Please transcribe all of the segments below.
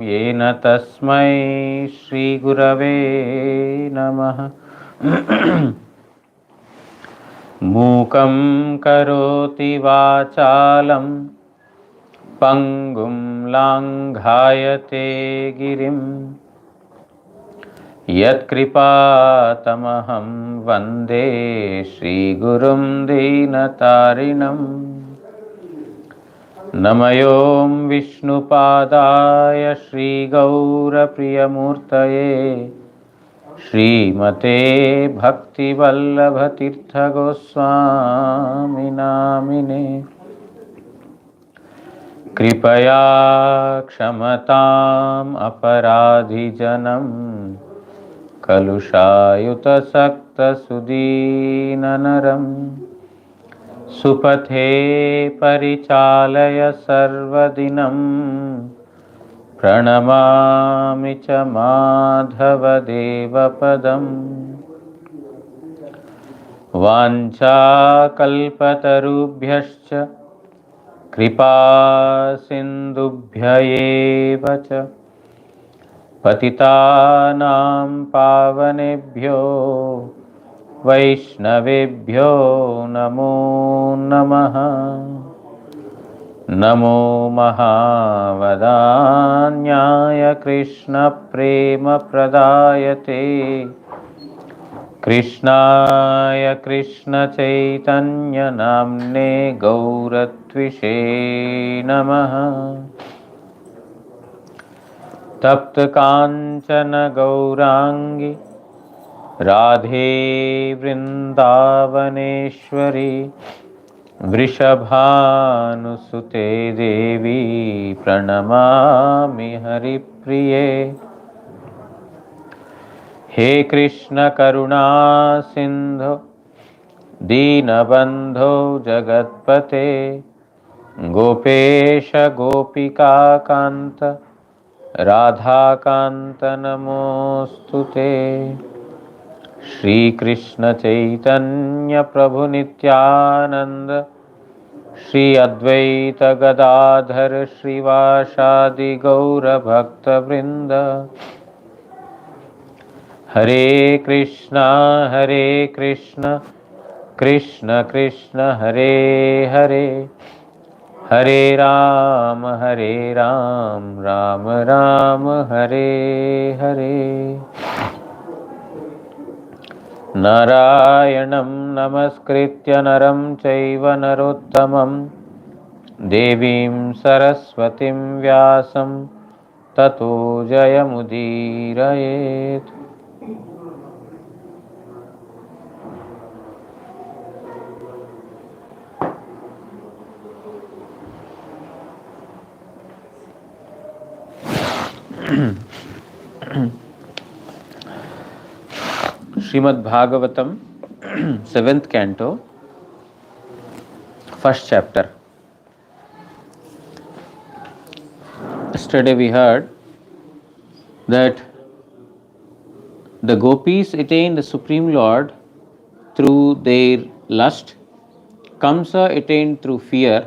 येन तस्मै श्रीगुरवे नमः। मूकं करोति वाचालं पङ्गुं लाङ्घायते गिरिं यत्कृपातमहं वन्दे श्रीगुरुं दीनतारिणम्। नमयों विष्णुपादाय श्रीगौरप्रियमूर्तये श्रीमते भक्तिवल्लभतीर्थगोस्वामिनामिने। कृपया क्षमताम् अपराधिजनं कलुषायुतसक्तसुदीननरम् सुपथे परिचालय सर्वदिनं प्रणमामि च माधवदेवपदम्। वाञ्छाकल्पतरुभ्यश्च कृपा सिन्धुभ्य एव च पतितानां पावनेभ्यो वैष्णवेभ्यो नमो नमः। नमो महावदान्याय कृष्णप्रेमप्रदायते कृष्णाय कृष्णचैतन्यनाम्ने गौरत्विषे नमः। तप्तकाञ्चन गौराङ्गी राधे वृन्दावनेश्वरी वृषभानुसुते देवी प्रणमामि हरिप्रिये। हे कृष्ण करुणा सिन्धो दीनबन्धो जगत्पते गोपेश गोपिकान्त राधाकान्त नमोऽस्तुते। श्री कृष्ण चैतन्य प्रभु नित्यानंद श्री अद्वैत गदाधर श्रीवासादि गौर भक्त वृंद। हरे कृष्ण कृष्ण कृष्ण हरे हरे हरे राम राम राम हरे हरे। नारायणं नमस्कृत्य नरं चैव नरोत्तमं देवीं सरस्वतीं व्यासं ततो जयमुदीरयेत्। Srimad Bhagavatam, 7th canto, 1st chapter. Yesterday we heard that the gopis attained the Supreme Lord through their lust, Kamsa attained through fear,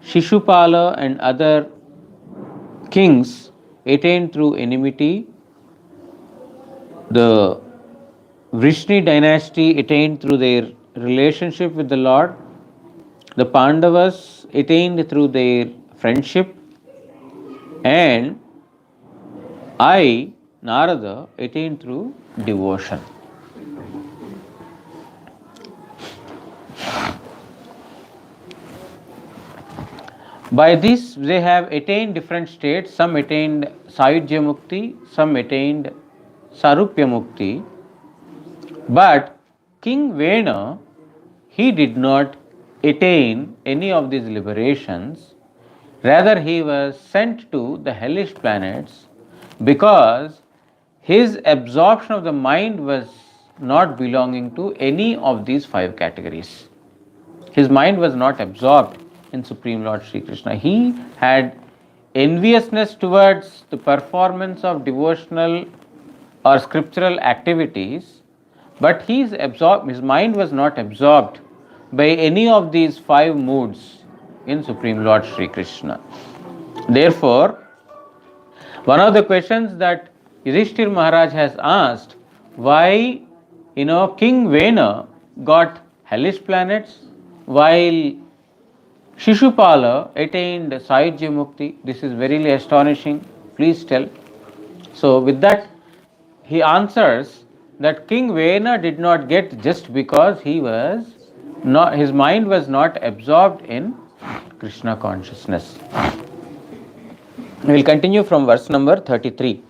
Shishupala and other kings attained through enmity, the Vrishni dynasty attained through their relationship with the Lord, the Pandavas attained through their friendship, and I, Narada, attained through devotion. By this, they have attained different states. Some attained Sayujya Mukti, some attained Sarupya Mukti. But King Vena, he did not attain any of these liberations. Rather, he was sent to the hellish planets because his absorption of the mind was not belonging to any of these 5 categories. His mind was not absorbed in Supreme Lord Sri Krishna. He had enviousness towards the performance of devotional or scriptural activities, but his mind was not absorbed by any of these 5 moods in Supreme Lord Sri Krishna. Therefore, One of the questions that Yudhishthir Maharaj has asked, why King Vena got hellish planets while Shishupala attained Sahyajya Mukti. This is very astonishing. Please tell. So with that, he answers that King Vena did not get just because his mind was not absorbed in Krishna consciousness. We will continue from verse number 33.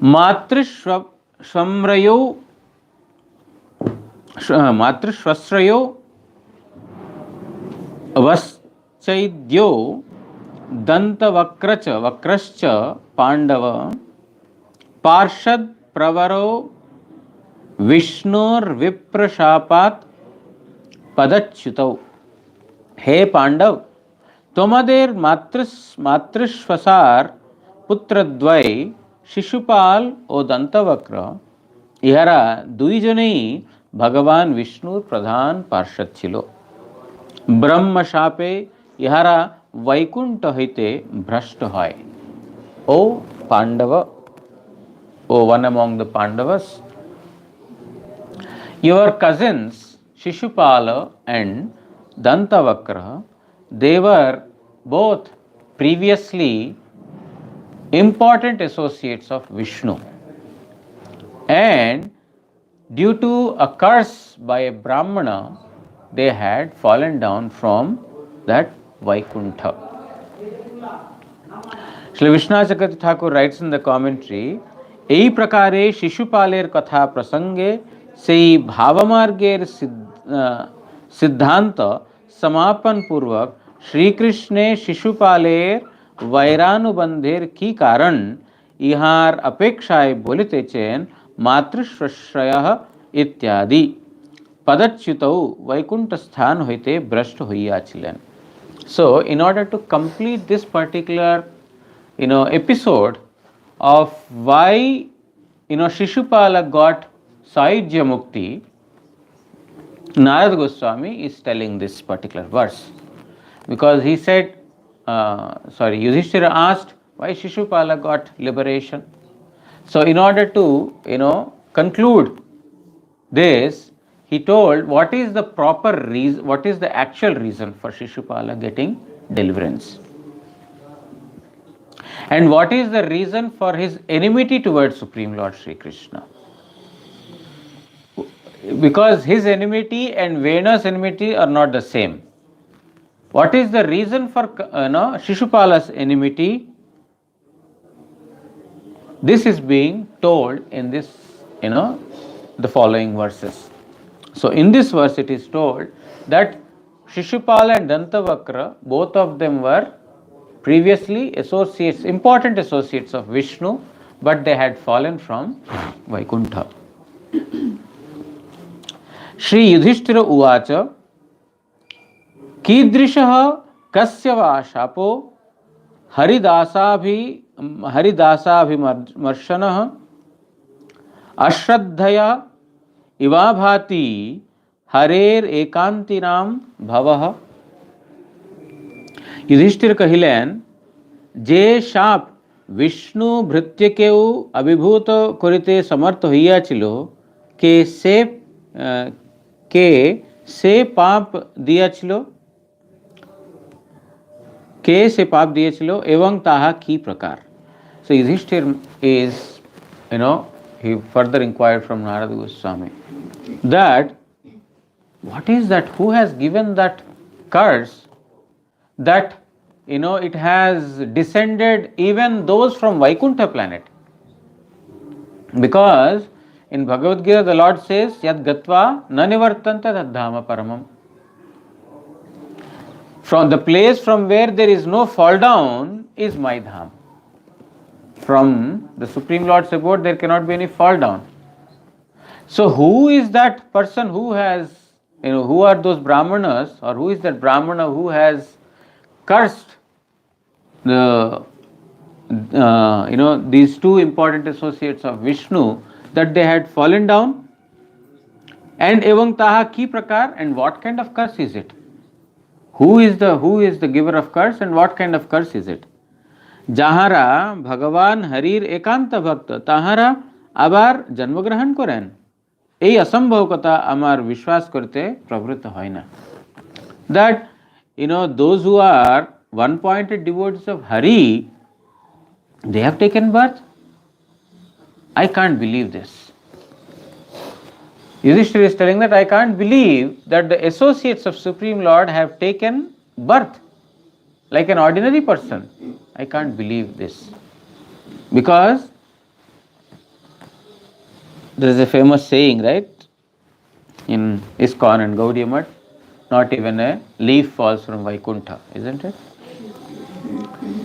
Matrishwasrayo वश्चैद्यो दंतवक्रश्च Pandav पार्षद प्रवरो विष्णुर्विप्रशापात पदच्युतौ। हे पांडव, तोमदेर मातृश्वसार पुत्रद्वय शिशुपाल ओ दंतवक्र इहरा दुईजनेई भगवान विष्णुर प्रधान पार्षद छिलो। ब्रह्म शापे इहारा वैकुंठ हईते भ्रष्ट हय। O Pandava, O one among the Pandavas, your cousins Shishupala and Dantavakra, they were both previously important associates of Vishnu, and due to a curse by a Brahmana, they had fallen down from that Vaikuntha. Shri Vishwanath Chakravarti Thakur writes in the commentary, ei prakare Shishupaleer katha prasange sei bhavamarger siddhanta समापन पूर्वक श्री कृष्णे शिशुपालेर वैरानुबंधेर की कारण इहार अपेक्षाएं बोलते chain मातृश्वश्रयः इत्यादि पदच्युतौ वैकुंठ स्थान होते भ्रष्ट होइयाचिलेन. So in order to complete this particular episode of why Shishupala got Sahyajya Mukti, Narad Goswami is telling this particular verse, because he said, Yudhishthira asked why Shishupala got liberation. So in order to conclude this, he told what is the proper reason, what is the actual reason for Shishupala getting deliverance, and what is the reason for his enmity towards Supreme Lord Sri Krishna. Because his enmity and Vena's enmity are not the same. What is the reason for Shishupala's enmity? This is being told in this, the following verses. So in this verse it is told that Shishupala and Dantavakra, both of them were previously associates, important associates of Vishnu, but they had fallen from Vaikuntha. Shri Yudhishthira uvacha कीदृशः कस्य वा शापो हरिदासाभिमर्शनः अश्रद्धया इवाभाति हरेर एकांतिनाम भवः. युधिष्ठिर कहिलेन जे शाप विष्णु भृत्यकेउ अभिभूत करिते समर्थ हइयाछिलो के से पाप दियाछिलो एवं ताहा की प्रकार. So Yudhishthir is, he further inquired from Narada Goswami that what is that, who has given that curse that it has descended even those from Vaikuntha planet. Because in Bhagavad Gita the Lord says yad gatva na nivartanta tadhama paramam. From the place from where there is no fall down is my dham. From the Supreme Lord's abode there cannot be any fall down. So who is that person who has, who are those brahmanas, or who is that brahmana who has cursed these two important associates of Vishnu, that they had fallen down? And evang taha ki prakar, and what kind of curse is it? Who is the giver of curse and what kind of curse is it? যাহারা ভগবান হরির একান্ত ভক্ত তাহারা আবার জন্মগ্রহণ করেন, এই অসম্ভব কথা আমার বিশ্বাস করতে প্রবৃত্ত হয় না। That those who are one-pointed devotees of Hari, they have taken birth. I can't believe this. Yudhishthira is telling that I can't believe that the associates of Supreme Lord have taken birth like an ordinary person. I can't believe this. Because there is a famous saying, right, in ISKCON and Gaudiya Math, not even a leaf falls from Vaikuntha, isn't it?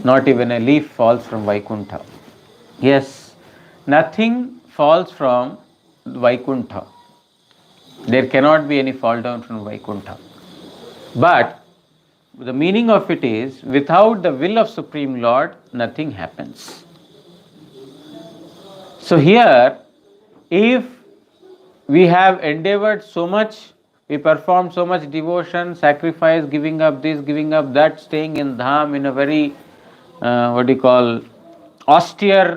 Not even a leaf falls from Vaikuntha. Yes, nothing falls from Vaikuntha. There cannot be any fall down from Vaikuntha. But the meaning of it is, without the will of Supreme Lord, nothing happens. So here, if we have endeavored so much, we performed so much devotion, sacrifice, giving up this, giving up that, staying in dham in a very, austere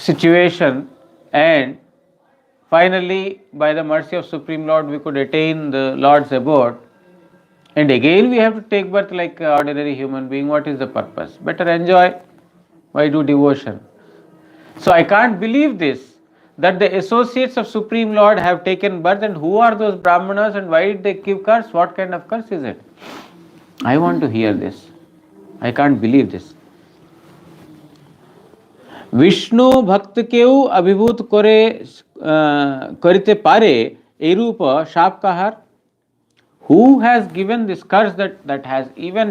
situation, and finally, by the mercy of Supreme Lord, we could attain the Lord's abode, and again we have to take birth like an ordinary human being. What is the purpose? Better enjoy. Why do devotion? So I can't believe this, that the associates of Supreme Lord have taken birth, and who are those Brahmanas and why did they give curse? What kind of curse is it? I want to hear this. I can't believe this. Vishnu ভক্তকেও অভিভূত করিতে পারে এইরূপ শাপ কাহার? Who has given this curse that has even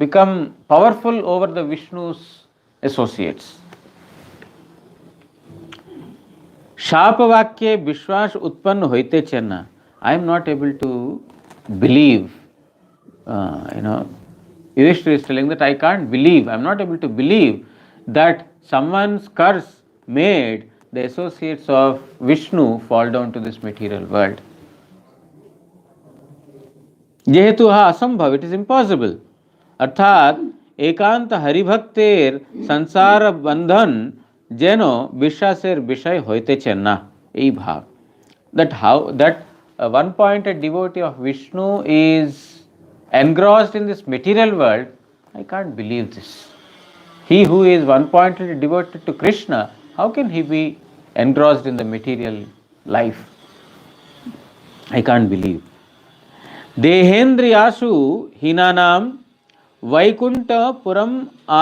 become powerful over the Vishnu's associates? শাপ বাক্যে বিশ্বাস উৎপন্ন হইতেছে না. I am not able to believe. Yudhishthira is telling that I can't believe, I am not able to believe that someone's curse made the associates of Vishnu fall down to this material world. যেহেতু হা অসম্ভব, it is impossible. অর্থাৎ একান্ত হরিভক্তের সংসার বন্ধন যেন বিশ্বাসের বিষয় হইতেছে না, এই ভাব। That one-pointed devotee of Vishnu is engrossed in this material world, I can't believe this. He who is one-pointed devoted to Krishna, how can he be engrossed in the material life? I can't believe. Dehendriyasu hinanam Vaikunta puram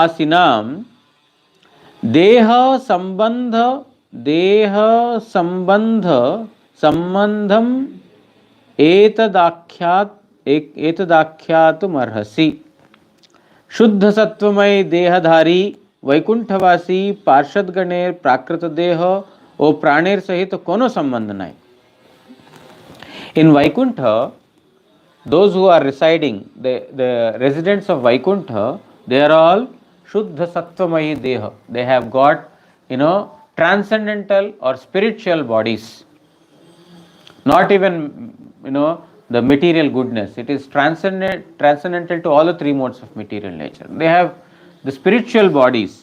asinam deha sambandham etadakhyatu marhasi. शुद्ध सत्वमय देहधारी वैकुंठवासी पार्षद गणेर प्राकृत देह ओ प्राणेर सहित कोनो संबंध नहीं. In Vaikuntha, those who are residing, the residents of Vaikuntha, they are all Shuddha Sattvamayi Deha. They have got, transcendental or spiritual bodies. Not even, the material goodness. It is transcendental to all the three modes of material nature. They have the spiritual bodies.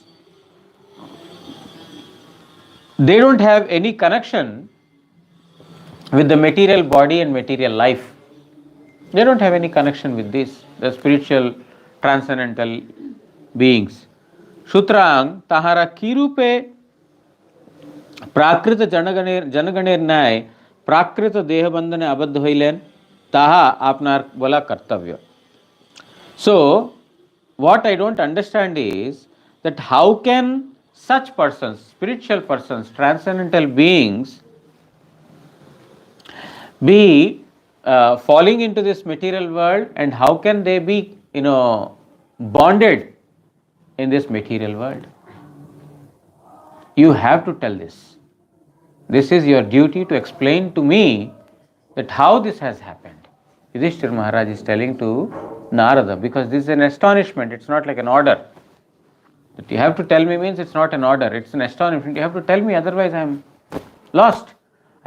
They don't have any connection with the material body and material life. They don't have any connection with this, the spiritual transcendental beings. Sutrang tahara kirupe প্রাকৃত জনগণের ন্যায় প্রাকৃত দেহবন্ধনে আবদ্ধ হইলেন, তাহা আপনার বলা কর্তব্য. So, what I don't understand is that how can such persons, spiritual persons, transcendental beings, be falling into this material world, and how can they be, bonded in this material world? You have to tell this. This is your duty to explain to me that how this has happened. Yudhishthira Maharaj is telling to Narada, because this is an astonishment, it's not like an order. That you have to tell me means it's not an order, it's an astonishment. You have to tell me, otherwise I am lost.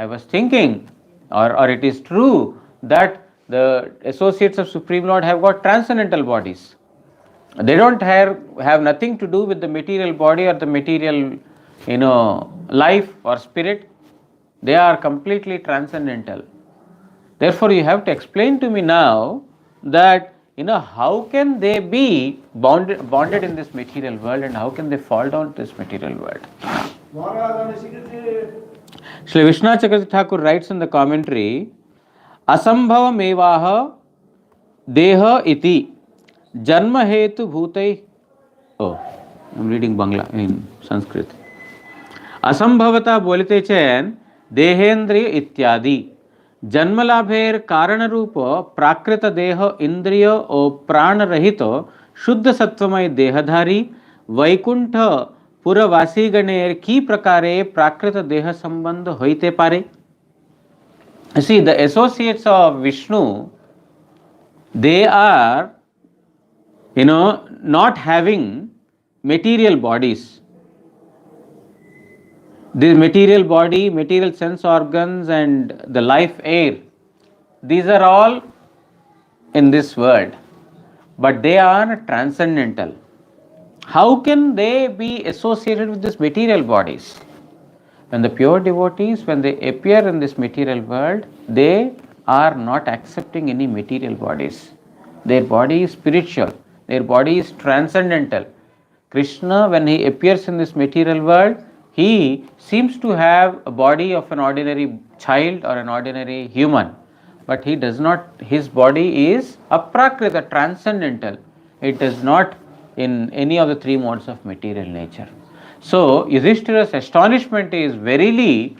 I was thinking, or it is true that the associates of Supreme Lord have got transcendental bodies. They don't have nothing to do with the material body or the material, life or spirit. They are completely transcendental. Therefore, you have to explain to me now that, how can they be bonded in this material world, and how can they fall down to this material world? Shri Vishnu Chakravarti Thakur writes in the commentary, Asambhavam evaha deha iti janma hetu bhutai. Oh, I'm reading Bangla in Sanskrit. असंभवता बोलते chain देहेन्द्रिय इत्यादि जन्मलाभेर कारण रूप प्राकृत देह इंद्रिय और प्राण रहित शुद्ध सत्वमय देहधारी वैकुंठ पुरवासी गणेर की प्रकारे प्राकृत देह संबंध होइते पारे. See, the associates of Vishnu, they are, not having material bodies. This material body, material sense organs, and the life air, these are all in this world, but they are transcendental. How can they be associated with these material bodies? When the pure devotees, when they appear in this material world, they are not accepting any material bodies. Their body is spiritual, their body is transcendental. Krishna, when he appears in this material world, he seems to have a body of an ordinary child or an ordinary human, but he does not, his body is aprakrita, transcendental. It is not in any of the three modes of material nature. So Yudhishthira's astonishment is verily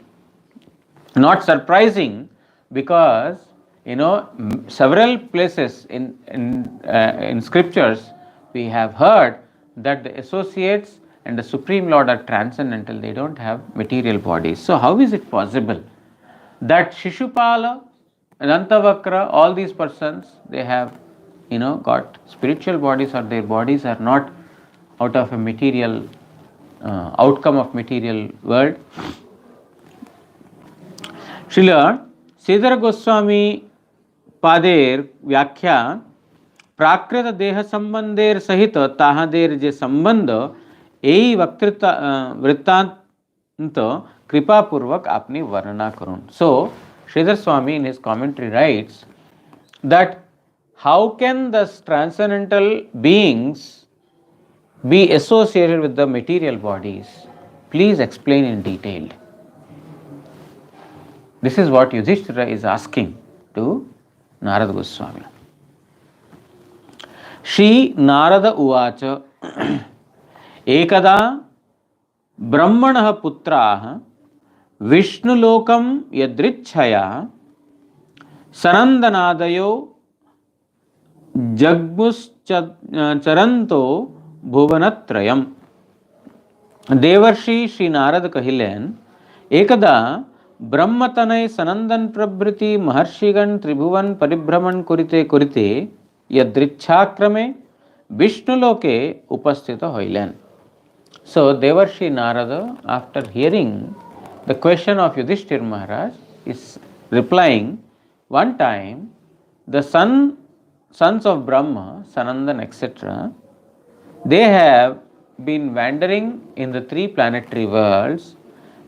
not surprising, because several places in scriptures we have heard that the associates and the Supreme Lord are transcendental. They don't have material bodies. So how is it possible that Shishupala, Dantavakra, all these persons, they have got spiritual bodies, or their bodies are not out of a material outcome of material world? Srila Sridhara Goswami पादेर व्याख्या प्राकृत देह संबंधेर सहित ताहादेर जे संबंध यही वृत्तांत कृपा पूर्वक आपने वर्णना करूं. So Sridhar Swami in his commentary writes that how can the transcendental beings be associated with the material bodies? Please explain in detail. This is what Yudhishthira is asking to Narada Goswami. Shri Narada Uvacha Ekada Brahmanah Putraah Vishnulokam Yadrichhaya Sanandanadayo Jagmuscharanto Bhuvanatrayam. देवर्षि श्री नारद कहिलेन एकदा ब्रह्मतनय सनंदन प्रभृति महर्षिगण त्रिभुवन परिभ्रमण कुरिते कुरिते यदृच्छाक्रमे विष्णुलोके उपस्थित होइलेन. So Devarshi Narada, after hearing the question of Yudhishthira Maharaj, is replying, one time the sons of Brahma, Sanandan, etc., they have been wandering in the three planetary worlds,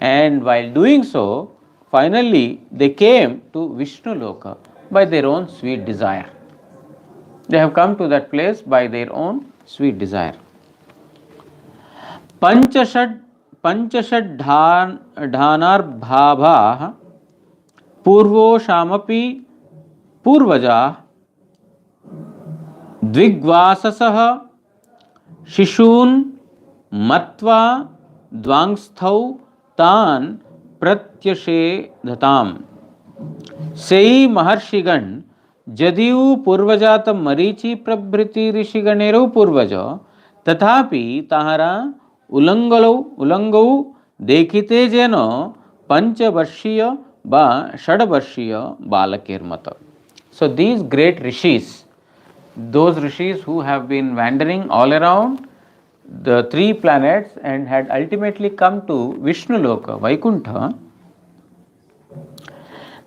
and while doing so, finally they came to Vishnu Loka by their own sweet desire. They have come to that place by their own sweet desire. Panchashad dhanar bhava purvo shamapi purvaja dvigvasasah shishun matva dvangsthav tan pratyashe dhatam. Sei maharshigan जदिव पूर्वजात Marichi प्रभृति ऋषिगणेरु पूर्वज तथापि ताहारा उलंगौ देखिते जेन पंचवर्षीय बा षड्वर्षीय बालकेर मत. So these great rishis, those rishis who have been wandering all around the three planets and had ultimately come to Vishnu Loka, Vaikuntha,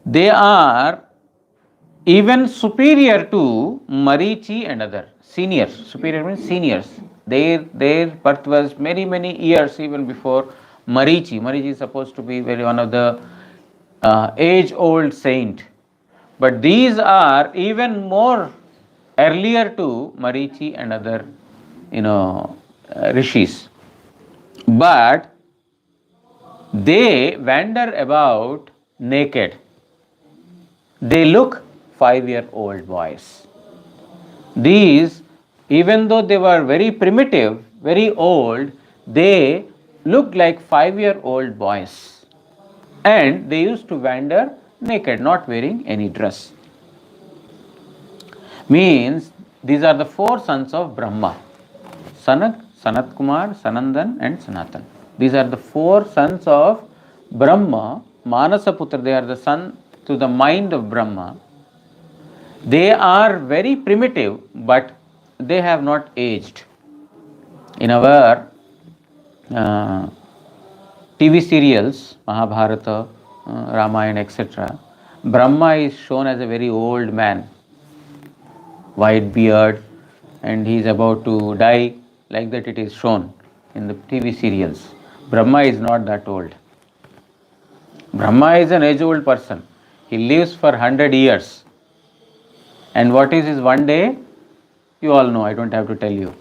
they are even superior to Marichi and other seniors. Superior means seniors. Their birth was many years even before Marichi. Marichi is supposed to be very one of the age-old saint, but these are even more earlier to Marichi and other, rishis. But they wander about naked. They look 5-year-old boys. These, even though they were very primitive, very old, they looked like 5-year-old boys. And they used to wander naked, not wearing any dress. Means these are the 4 sons of Brahma: Sanak, Sanat Kumar, Sanandan, and Sanatan. These are the 4 sons of Brahma, Manasaputra. They are the son to the mind of Brahma. They are very primitive, but they have not aged. In our TV serials, Mahabharata, Ramayana, etc., Brahma is shown as a very old man, white beard, and he is about to die. Like that it is shown in the TV serials. Brahma is not that old. Brahma is an age-old person. He lives for 100 years. And what is his one day? You all know, I don't have to tell you.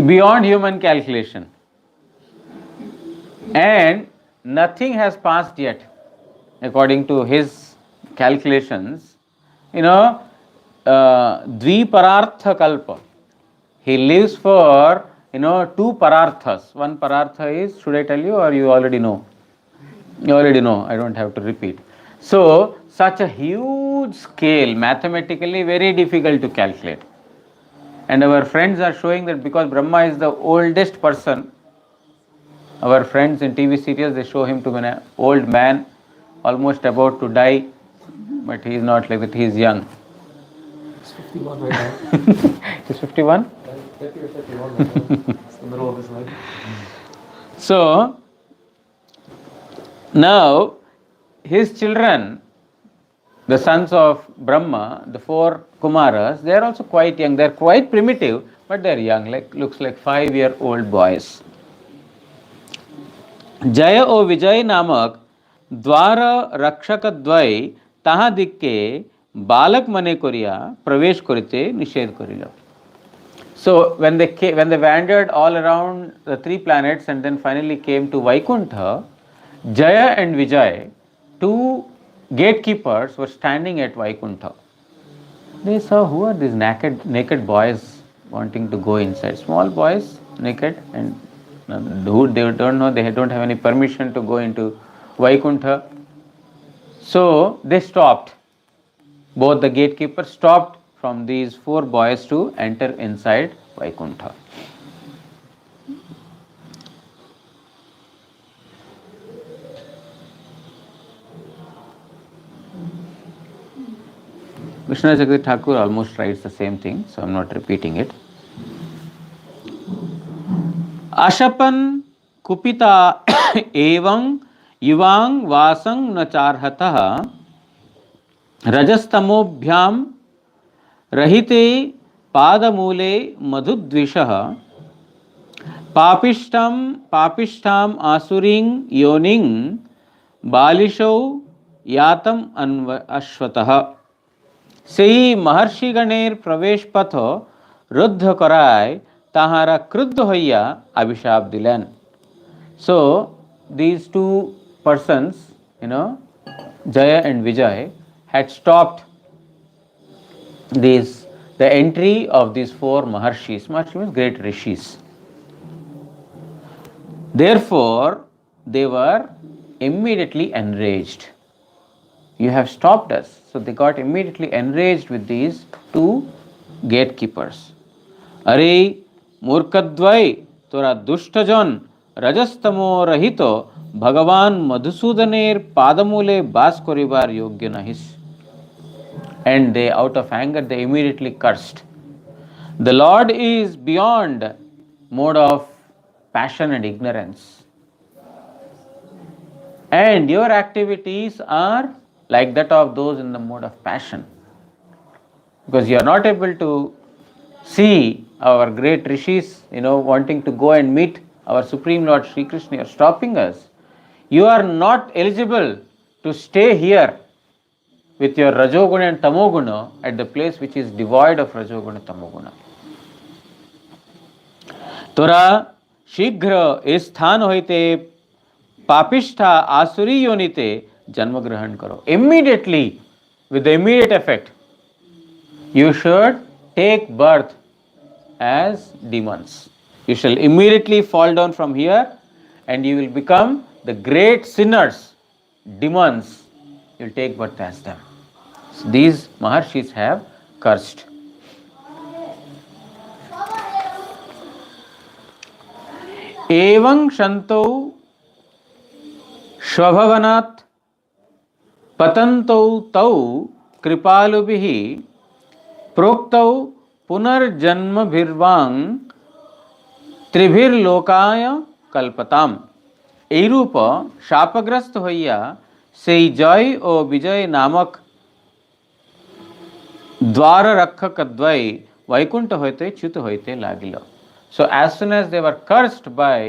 Beyond human calculation. And nothing has passed yet, according to his calculations. Dviparartha kalpa. He lives for, 2 pararthas. One parartha is, should I tell you or you already know? You already know, I don't have to repeat. So, such a huge scale, mathematically very difficult to calculate. And our friends are showing that because Brahma is the oldest person, our friends in TV serials, they show him to be an old man, almost about to die, but he is not like that, he is young. He's 51 right now. He's 51? That year 51 right now. It's the middle of his life. So, now his children, the sons of Brahma, the 4 Kumaras, they are also quite young. They are quite primitive, but they are young, looks like 5-year-old boys. जय ओ विजय नामक द्वार रक्षक द्वय ताहा दिक्के बालक मने Korea प्रवेश करिते निषेध करिल. So when they wandered all around the 3 planets and then finally came to Vaikuntha, Jaya and Vijay, 2 gatekeepers, were standing at Vaikuntha. They saw, who are these naked boys wanting to go inside? Small boys, naked, and who they don't know, they don't have any permission to go into Vaikuntha. So they stopped. Both the gatekeepers stopped from these 4 boys to enter inside Vaikuntha. Vishnu Jagati Thakur almost writes the same thing, so I am not repeating it. Ashapan kupita evang yuvang vasang nacharhatah rajastamobhyam rahite padamule madhudvishah papishtam asuring yoning balishau yatam ashvatah. সেই মহর্ষিগণের প্রবেশ পথ রুদ্ধ করায় তাহারা ক্রুদ্ধ হইয়া অভিশাপ দিলেন. So these 2 persons, Jaya and Vijay, had stopped the entry of these 4 Maharshis. Maharshi means great rishis. Therefore, they were immediately enraged. You have stopped us. So they got immediately enraged with these 2 gatekeepers. Are murkadvai tora dushtajan rajastamo rahito Bhagavan Madhusudaner padamule bas koribar yogya nahis. And they, out of anger, they immediately cursed. The Lord is beyond mode of passion and ignorance. And your activities are like that of those in the mode of passion. Because you are not able to see our great rishis, wanting to go and meet our Supreme Lord Sri Krishna, you are stopping us. You are not eligible to stay here with your Rajoguna and Tamoguna at the place which is devoid of Rajoguna Tamoguna. তোরা শীঘ্র এ স্থান হইতে পাপিষ্ঠা আসুরি যোনিতে জন্মগ্রহণ করো. Immediately, with the immediate effect, you should take birth as demons. You shall immediately fall down from here and you will become the great sinners, demons. You will take birth as them. So these Maharshis have cursed. एवं शंतौ स्वभवनात् पतन्तौ तौ कृपालुभिः प्रोक्तौ पुनर्जन्मभिर्वां त्रिभिर्लोकाय कल्पताम. এইরূপ শাপগ্রস্ত হইয়া সেই জয় ও বিজয় নামক দ্বাররক্ষকদ্বয় বৈকুণ্ঠ হইতে চ্যুত হইতে লাগিল. So as soon as they were cursed by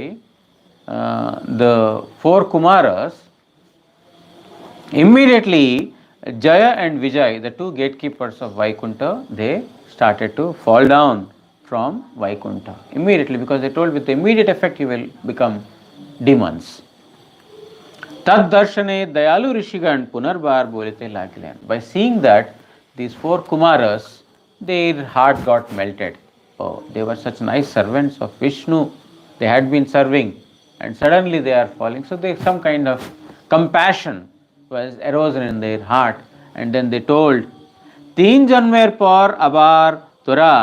the four Kumaras, immediately Jaya and Vijay, the two gatekeepers of Vaikuntha, they started to fall down from Vaikuntha immediately, because they told with the immediate effect you will become demons. Tad darshane dayalu rishigan punarbar bolite lagilen. By seeing that, these four Kumaras, their heart got melted. Oh, they were such nice servants of Vishnu. They had been serving and suddenly they are falling. So there some kind of compassion was arisen in their heart, and then they told, तीन जन्मेर पर अबार तुरा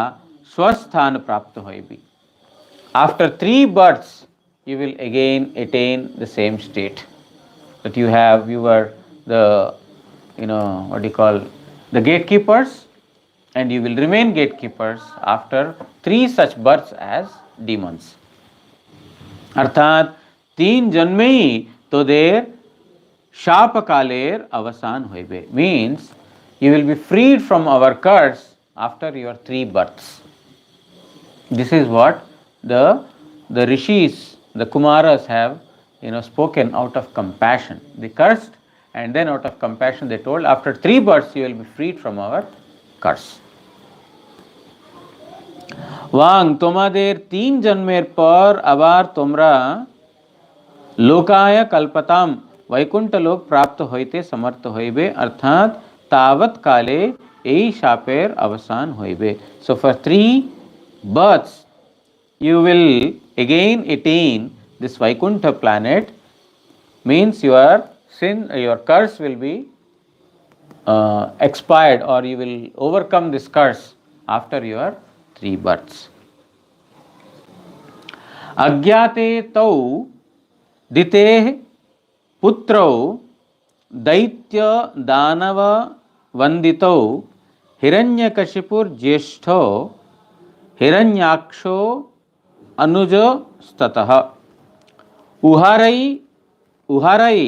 स्वस्थान प्राप्त होइबी. After 3 births, you will again attain the same state that you were the, what do you call, the gatekeepers, and you will remain gatekeepers after 3 such births as demons. अर्थात 3 जन्मे ही तोदेर शापकालेर अवसान होइबे. Means you will be freed from our curse after your 3 births. This is what the rishis, the Kumaras have spoken out of compassion. They cursed, and then out of compassion they told, after 3 births you will be freed from our curse. वांग তোমাদের 3 জন্মের পর আবার তোমরা লোকায় কল্পতাম বৈকুণ্ঠ লোক প্রাপ্ত হইতে সমর্থ হইবে. অর্থাৎ তাবৎ কালে এই শাপের অবসান হইবে. So for 3 births you will again attain this Vaikuntha planet. Means your curse will be expired, or you will overcome this curse after your 3 births. अज्ञाते तौ दितेः पुत्रौ दैत्य दानव वंदितौ हिरण्यकशिपुर्ज्येष्ठो हिरण्याक्षो अनुज स्ततः. उहारै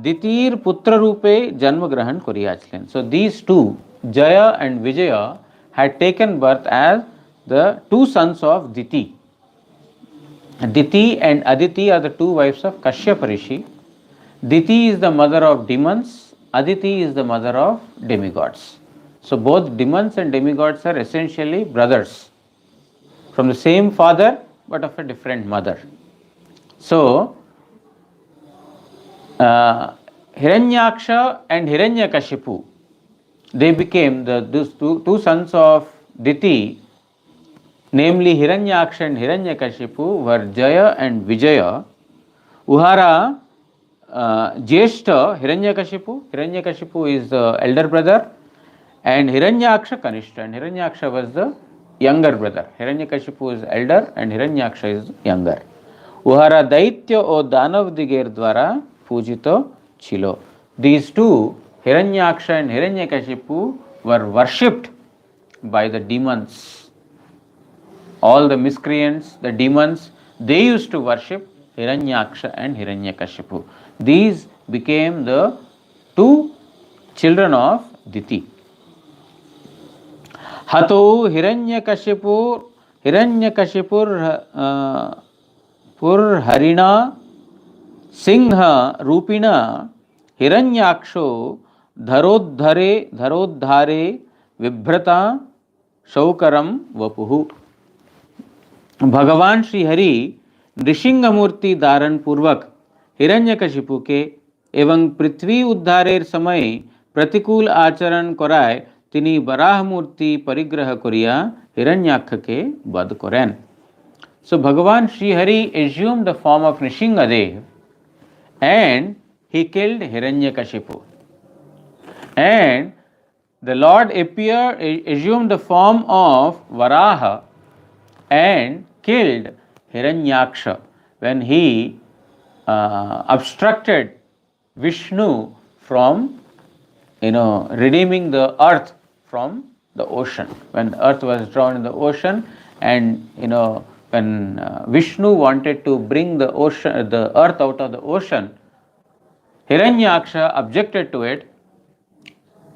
द्वितीय पुत्र रूपे जन्म ग्रहण करियाছিলেন. So these two, Jaya and Vijaya, had taken birth as the 2 sons of Diti. Diti and Aditi are the 2 wives of Kashyapa Rishi. Diti is the mother of demons, Aditi is the mother of demigods. So both demons and demigods are essentially brothers from the same father but of a different mother. So Hiranyaksha and Hiranyakashipu, they became these two sons of Diti, namely Hiranyaksha and Hiranyakashipu, were Jaya and Vijaya. Uhara Jyeshta Hiranyakashipu is the elder brother, and Hiranyaksha Kanishta, and Hiranyaksha was the younger brother. Hiranyakashipu is elder and Hiranyaksha is younger. Uhara Daitya o Danav Diger Dwara Pujito Chilo. These two, Hiranyaksha and Hiranyakashipu, were worshipped by the demons. All the miscreants, the demons, they used to worship Hiranyaksha and Hiranyakashipu. These became the 2 children of Diti. Hato Hiranyakashipur Pur Harina Singha Rupina Hiranyaksho Dharodhare Vibhrata Shaukaram Vapuhu. भगवान श्री हरि नृसिंह मूर्ति धारण पूर्वक हिरण्यकशिपु के एवं पृथ्वी उद्धारेर समय प्रतिकूल आचरण कराय तिनी बराह मूर्ति परिग्रह करिया हिरण्याक्ष के वध करें. So Bhagavan Sri Hari assumed the form of Nrsimhadev and he killed Hiranyakashipu. And the Lord assumed the form of Varaha and killed Hiranyaksha when he obstructed Vishnu from redeeming the earth from the ocean. When the earth was drowned in the ocean, and when Vishnu wanted to bring the earth out of the ocean, Hiranyaksha objected to it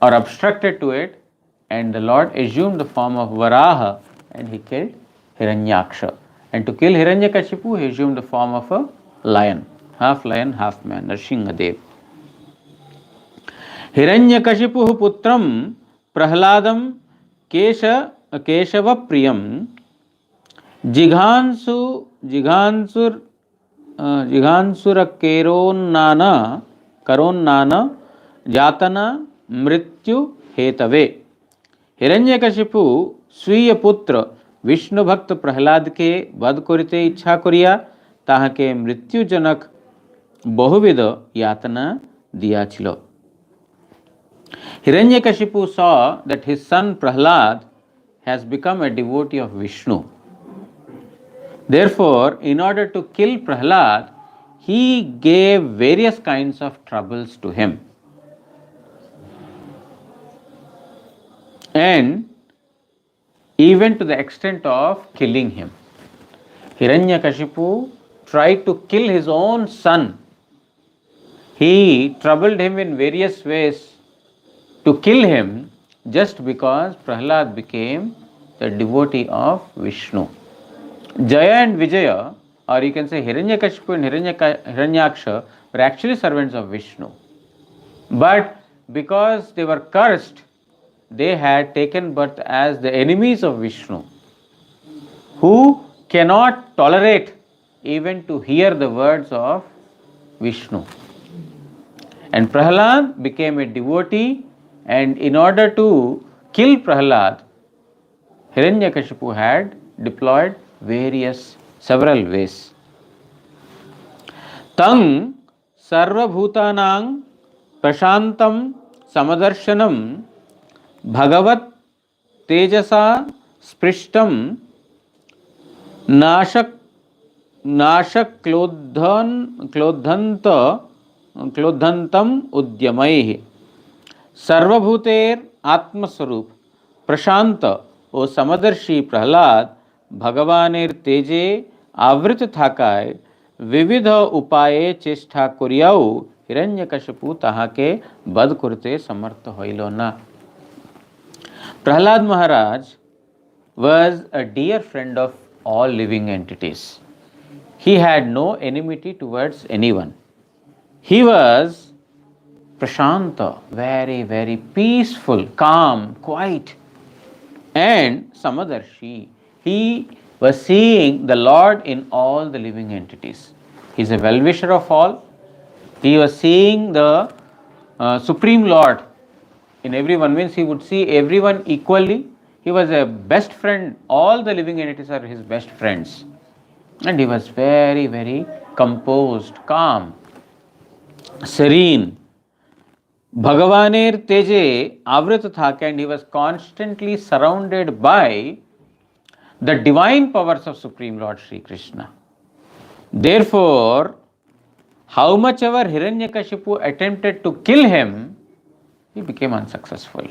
or obstructed to it, and the Lord assumed the form of Varaha and he killed Hiranyaksha. And to kill Hiranyakashipu, he assumed the form of a lion, half man, Nrsimhadev. Hiranyakashipu putram Prahladam Keshava Priyam Jighansura Karonnana Jatana Mrityu Hetave. Hiranyakashipu स्वीय पुत्र विष्णु भक्त प्रहलाद के वध करिते इच्छा करिया ताहाके मृत्युजनक बहुविध यातना दियाछिल. Hiranyakashipu saw that his son Prahlad has become a devotee of Vishnu. Therefore, in order to kill Prahlad, he gave various kinds of troubles to him. And even to the extent of killing him. Hiranyakashipu tried to kill his own son. He troubled him in various ways to kill him just because Prahlad became the devotee of Vishnu. Jaya and Vijaya, or you can say Hiranyakashipu and Hiranyaksha, were actually servants of Vishnu. But because they were cursed, they had taken birth as the enemies of Vishnu, who cannot tolerate even to hear the words of Vishnu. And Prahlad became a devotee, and in order to kill Prahlad, Hiranyakashipu had deployed several ways. Tang sarvabhutanang prashantam samadarshanam Bhagavat Tejasa Sprishtam Nashak Klodhantam Udyamaihi Sarvabhuter Atmaswarup Prashanta O Samadarshi Prahlad Bhagavanir Teje Avrit Thakay Vividha Upaye Chestha Kuryau Hiranyakashipu Tahake Bad Kurte Samartha Hoilona. Prahlad Maharaj was a dear friend of all living entities. He had no enmity towards anyone. He was Prashanta, very, very peaceful, calm, quiet, and Samadarshi. He was seeing the Lord in all the living entities. He is a well-wisher of all. He was seeing the Supreme Lord in everyone, means he would see everyone equally. He was a best friend. All the living entities are his best friends. And he was very, very composed, calm, serene. Bhagavanir Teje Avrit Thak, and he was constantly surrounded by the divine powers of Supreme Lord Sri Krishna. Therefore, how much ever Hiranyakashipu attempted to kill him, he became unsuccessful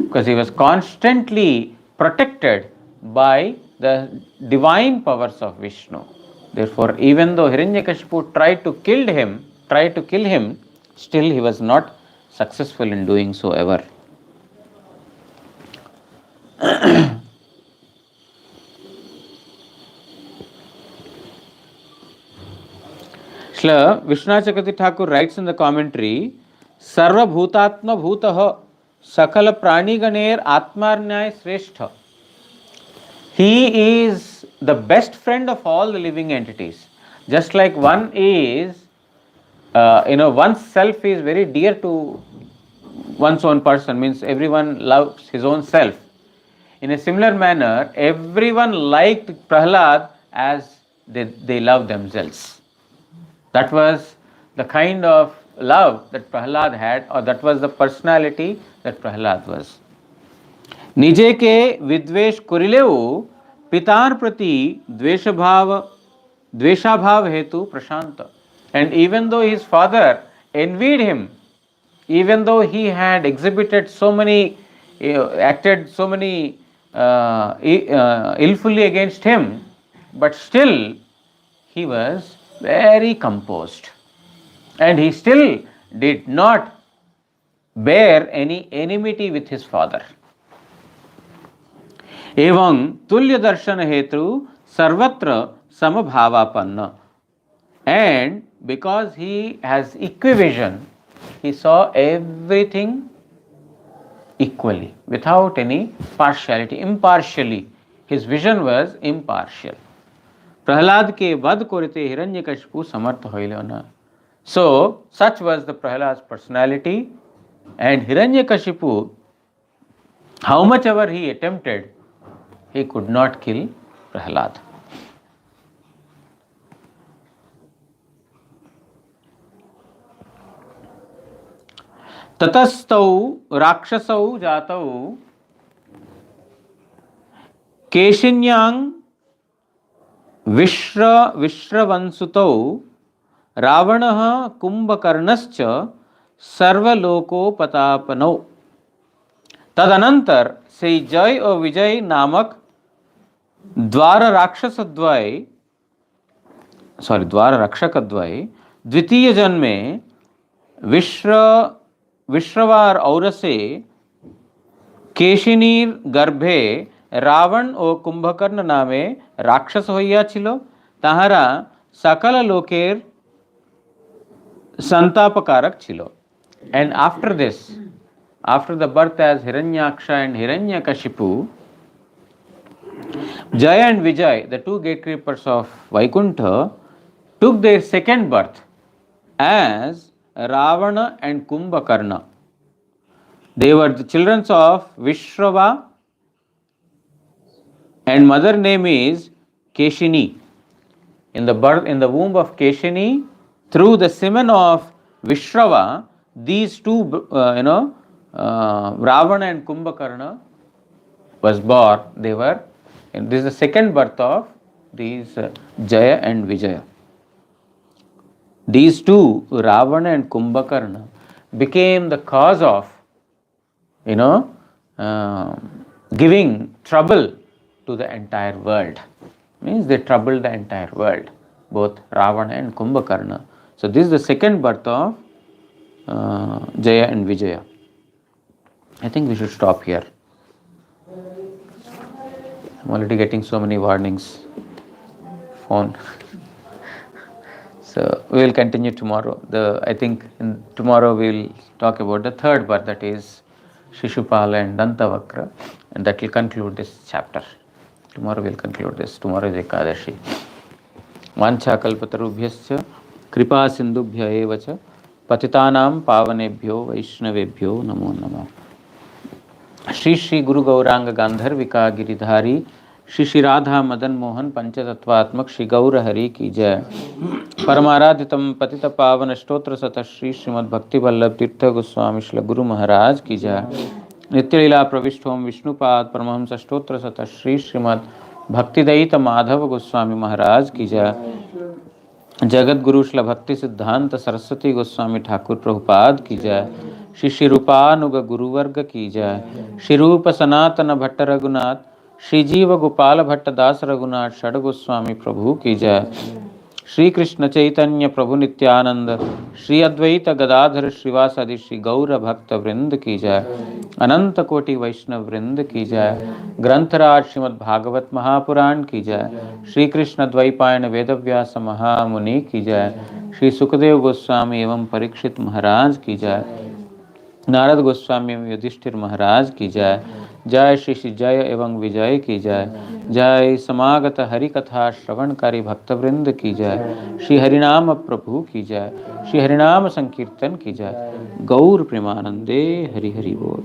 because he was constantly protected by the divine powers of Vishnu. Therefore, even though Hiranyakashipu tried to kill him, still he was not successful in doing so ever. Shla Vishwanath Chakravarti Thakur writes in the commentary, Sarva Bhutatma Bhutaha Sakala Prani Ganer Atmarnyay Sreshtha. He is the best friend of all the living entities. Just like one is, one's self is very dear to one's own person, means everyone loves his own self. In a similar manner, everyone liked Prahlad as they love themselves. That was the kind of love that Prahlad had, or that was the personality that Prahlad was. निजे के विद्वेष कुरिलेउ पितार प्रति द्वेषाभाव हेतु प्रशांत. And even though his father envied him, even though he had exhibited so many, acted so many illfully against him, but still he was very composed, and he still did not bear any enmity with his father. एवं तुल्य दर्शन हेतु सर्वत्र समभावापन्न. And because he has equivision, he saw everything equally, without any partiality, impartially. His vision was impartial. Prahlad ke vad korite Hiranyakashipu samartha hoile na. So, such was the Prahlad's personality, and Hiranyakashipu, how much ever he attempted, he could not kill Prahlad. ततस्तौ राक्षसौ जातौ केशिन्यांग विश्रवंसुतौ रावणः कुंभकर्णश्च सर्वलोकोपतापनौ. तदनंतर से जय और विजय नामक द्वार रक्षकद्वय द्वितीय जन्म में विश्रवार औरसे केशिनीर गर्भे रावण और कुंभकर्ण नामे राक्षस होइया छिलो. ताहारा सकल लोकेर संतापकारक छिलो. And after this, after the birth as Hiranyaksha and Hiranyakashipu, Jaya and Vijay, the two gatekeepers of Vaikuntha, took their second birth as Ravana and Kumbhakarna. They were the children of Vishrava, and mother name is Keshini. In the womb of Keshini, through the semen of Vishrava, these two, Ravana and Kumbhakarna was born. This is the second birth of these Jaya and Vijaya. These two, Ravana and Kumbhakarna, became the cause of, giving trouble to the entire world. Means they troubled the entire world, both Ravana and Kumbhakarna. So this is the second birth of Jaya and Vijaya. I think we should stop here. I'm already getting so many warnings. Phone. So we will continue tomorrow. I think tomorrow we will talk about the third birth, that is Shishupala and Dantavakra, and that will conclude this chapter. Tomorrow we will conclude this. Tomorrow is Ekadashi. Vancha kalpatarubhyascha kripa sindubhya evacha patitanam pavanebhyo vaishnavebhyo namo namo. Shri Shri गुरु गौरांग गांधर्विका गिरिधारी श्री श्री राधा मदन मोहन पंचतत्वात्मक श्री गौर हरि की जय. परमाराधितम पतित पावन स्तोत्र सत श्री श्रीमद् भक्ति वल्लभ तीर्थ गोस्वामी श्री गुरु महाराज की जय. नित्यलीला प्रविष्टोम विष्णुपाद परमहंस स्तोत्र सत श्री श्रीमद् भक्तिदयित माधव गोस्वामी महाराज की जय. जगत गुरु श्री भक्ति सिद्धांत सरस्वती गोस्वामी ठाकुर प्रभुपाद की जय. श्री श्री रूपानुग गुरुवर्ग की जय. श्री रूप सनातन भट्ट रघुनाथ श्री जीव गोपाल भट्ट दास रघुनाथ षड गोस्वामी प्रभु की जय. श्री कृष्ण चैतन्य प्रभु नित्यानंद, श्री अद्वैत गदाधर श्रीवासादि श्री गौर भक्त वृंद की जय। अनंत कोटि वैष्णव वृंद की जय। ग्रंथराज श्रीमद् भागवत महापुराण की जय। श्री कृष्ण द्वैपायन वेदव्यास महामुनि की जय। श्री सुखदेव गोस्वामी एवं परीक्षित महाराज की जय। नारद गोस्वामी एवं युधिष्ठिर महाराज की जय। जय श्री श्री जय एवं विजय की जय। जय समागत हरि कथा श्रवणकारी भक्तवृंद की जय। श्री हरिनाम प्रभु की जय। श्री हरिनाम संकीर्तन की जय। गौर प्रेमानंदे हरि हरि बोल।